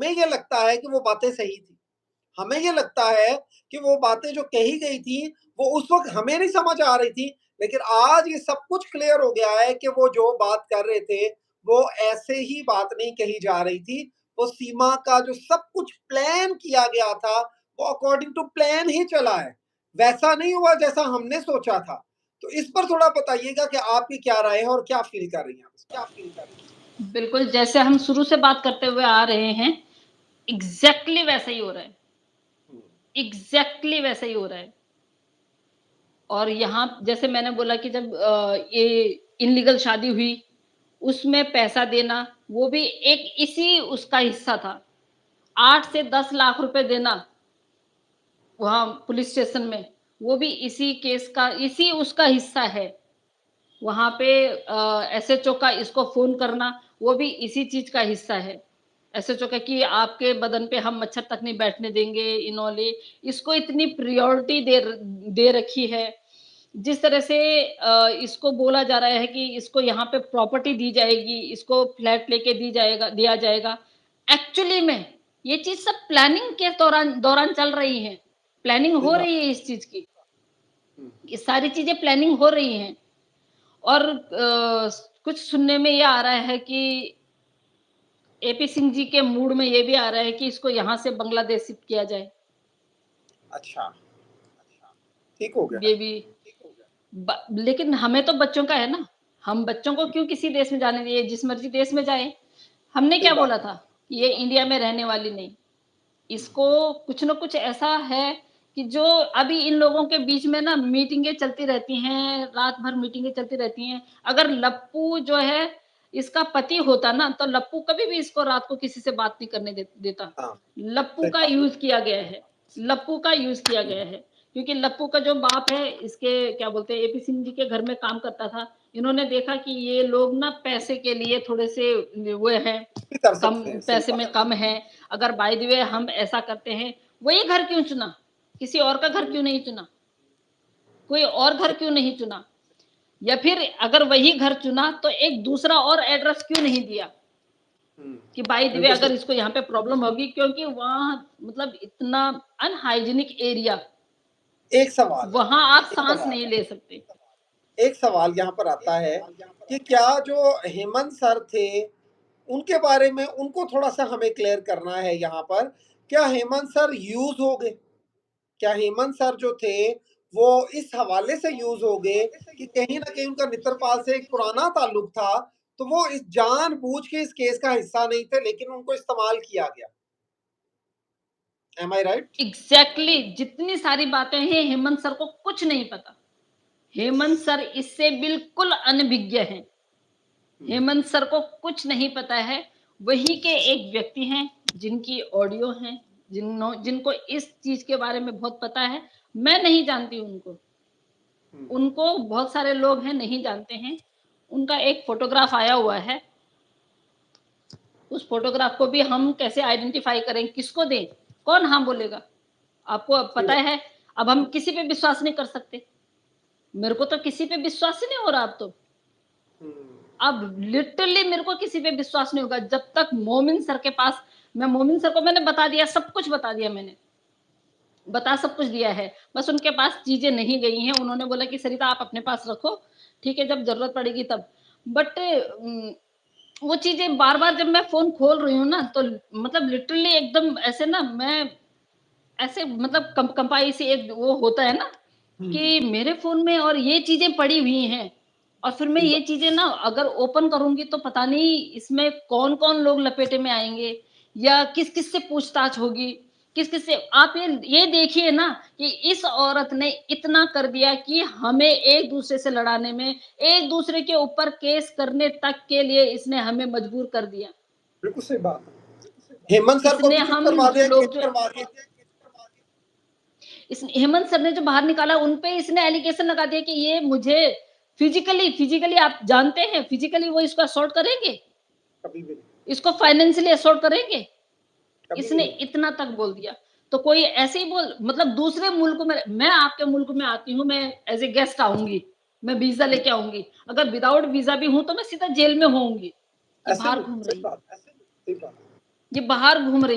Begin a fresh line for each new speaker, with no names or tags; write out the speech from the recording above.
हमें ये लगता है कि वो बातें सही थी। हमें ये लगता है कि वो बातें जो कही गई थी, वो उस वक़्त हमें नहीं समझ आ रही थी, लेकिन आज ये सब कुछ क्लियर हो गया है कि वो जो बात कर रहे थे, वो ऐसे ही बात नहीं कही जा रही थी। वो सीमा का जो सब कुछ प्लान किया गया था, वो अकॉर्डिंग टू प्लान ही चला है। वैसा नहीं हुआ जैसा हमने सोचा था। तो इस पर थोड़ा बताइएगा कि आपकी क्या राय है और क्या फ़ील कर रही हैं आप इस पर?
बिल्कुल, जैसे हम शुरू से बात करते हुए आ रहे हैं, एग्ज़ैक्टली वैसा ही हो रहा है।
हुँ।
एग्ज़ैक्टली वैसा ही हो रहा है। और यहाँ जैसे मैंने बोला कि जब ये इल्लीगल शादी हुई, उसमें पैसा देना, वो भी एक इसी उसका हिस्सा था। 8 से 10 लाख रुपए देना, वहाँ पुलिस स्टेशन में, वो भी इसी केस का इसी उसका हिस्सा है। वहाँ पे एसएचओ का इसको फ़ोन करना, वो भी इसी चीज़ का हिस्सा है। एसएचओ का कि आपके बदन पे हम मच्छर तक नहीं बैठने देंगे, इन्होंने इसको इतनी प्रायोरिटी दे रखी है। जिस तरह से इसको बोला जा रहा है कि इसको यहाँ पे प्रॉपर्टी दी जाएगी, इसको फ्लैट लेके दिया जाएगा। एक्चुअली में ये चीज़ सब प्लानिंग के दौरान दौरान चल रही है। प्लानिंग
सही
हो
बात।
रही है इस चीज़ की।
हुँ।
ये सारी चीज़ें प्लानिंग हो रही हैं। और कुछ सुनने में ये आ रहा है कि एपी सिंह जी के मूड में ये भी आ रहा है कि इसको यहाँ से बांग्लादेश शिफ्ट किया जाए।
अच्छा, ठीक हो गया।
ये भी लेकिन हमें तो बच्चों का है ना, हम बच्चों को क्यों किसी देश में जाने दिए, जिस मर्जी देश में जाए। हमने
सही
क्या
बात
बोला
है।
था कि ये इंडिया में रहने वाली नहीं।
हुँ।
इसको कुछ ना कुछ ऐसा है कि जो अभी इन लोगों के बीच में ना मीटिंगें चलती रहती हैं, रात भर मीटिंगें चलती रहती हैं। अगर लप्पू जो है इसका पति होता ना, तो लप्पू कभी भी इसको रात को किसी से बात नहीं करने देता।
हाँ,
लप्पू
सही
का
बात।
यूज़ किया गया है। लप्पू का यूज़ किया गया है। क्योंकि लप्पू का जो बाप है, इसके क्या बोलते हैं, एपी सिंह जी के घर में काम करता था। इन्होंने देखा कि ये लोग ना पैसे के लिए थोड़े से वो हैं,
भी कर
कम
सकते हैं, सही
पैसे
बात।
में कम है। अगर बाय द वे हम ऐसा करते हैं, वही घर क्यों चुना? किसी और का घर क्यों नहीं चुना? कोई और घर क्यों नहीं चुना? या फिर अगर वही घर चुना तो एक दूसरा और एड्रेस क्यों नहीं दिया?
हुँ,
कि बाय द वे
बिल्कुल
अगर
सही।
इसको यहाँ पे प्रॉब्लम होगी, क्योंकि वहाँ मतलब इतना अनहाइजीनिक एरिया,
एक सवाल
वहाँ आप
एक
साँस
सवाल
नहीं ले सकते।
एक सवाल यहाँ पर आता है कि क्या जो हेमंत सर थे, उनके बारे में उनको थोड़ा-सा हमें क्लियर करना है यहाँ पर। क्या हेमंत सर यूज़ हो गए? क्या हेमंत सर जो थे, वो इस हवाले से यूज़ हो गए कि कहीं न कहीं उनका नेत्रपाल से एक पुराना ताल्लुक था, तो वो इस जानबूझ के इस केस का हिस्सा नहीं थे, लेकिन उनको इस्तेमाल किया गया। एम आई राइट?
एग्ज़ैक्टली जितनी सारी बातें हैं, हेमंत सर को कुछ नहीं पता। हेमंत सर इससे बिल्कुल अनभिज्ञ हैं।
हुँ,
हेमंत सर को कुछ नहीं पता है। वही के एक व्यक्ति हैं जिनकी ऑडियो हैं, जिनको इस चीज़ के बारे में बहुत पता है। मैं नहीं जानती उनको।
हुँ,
उनको बहुत सारे लोग हैं नहीं जानते हैं। उनका एक फ़ोटोग्राफ आया हुआ है। उस फ़ोटोग्राफ को भी हम कैसे आइडेंटिफ़ाई करें, किसको दें? कौन हाँ बोलेगा? आपको अब
सही
पता
बात।
है, अब हम किसी पे विश्वास नहीं कर सकते। मेरे को तो किसी पे विश्वास ही नहीं हो रहा अब तो।
हुँ,
अब लिटरली मेरे को किसी पे विश्वास नहीं होगा जब तक मोमिन सर के पास। मैं मोमिन सर को मैंने बता दिया, सब कुछ बता दिया मैंने, बता सब कुछ दिया है। बस उनके पास चीज़ें नहीं गई हैं। उन्होंने बोला कि सरिता आप अपने पास रखो, ठीक है, जब ज़रूरत पड़ेगी तब। बट वो चीज़ें बार-बार जब मैं फ़ोन खोल रही हूँ ना, तो मतलब लिटरली एकदम ऐसे ना मैं ऐसे मतलब कंपाई सी एक वो होता है ना
हुँ,
कि मेरे फ़ोन में और ये चीज़ें पड़ी हुई हैं। और फिर मैं
सही
ये
बात।
चीज़ें ना अगर ओपन करूँगी तो पता नहीं इसमें कौन-कौन लोग लपेटे में आएँगे या किस-किस से पूछताछ होगी, किस-किस से। आप ये देखिए ना कि इस औरत ने इतना कर दिया कि हमें एक-दूसरे से लड़ाने में, एक-दूसरे के ऊपर केस करने तक के लिए इसने हमें मजबूर कर दिया।
बिल्कुल सही बात है। हेमंत सर को
इसने
भी चुप
हम
करवा
जो
दिया, केस
लोग जो
करवा दिया।
इस हेमंत सर ने जो बाहर निकाला उन पे इसने एलिगेशन लगा दिया कि ये मुझे फिजिकली आप जानते हैं फिजिकली वो इसको असॉल्ट करेंगे,
कभी भी नहीं,
इसको फाइनेंशियली असॉल्ट करेंगे।
कभी भी
इसने
नहीं।
इतना तक बोल दिया। तो कोई ऐसे ही बोल मतलब दूसरे मुल्क में, मैं आपके मुल्क में आती हूँ, मैं एज़ ए गेस्ट आऊँगी, मैं वीज़ा
हुँ,
लेके आऊँगी। अगर विदाउट वीज़ा भी हूँ तो मैं सीधा जेल में होऊँगी कि
ऐसे
बाहर
नहीं,
घूम
सही
रही हूँ।
बात है, सही बात है।
ये बाहर घूम रही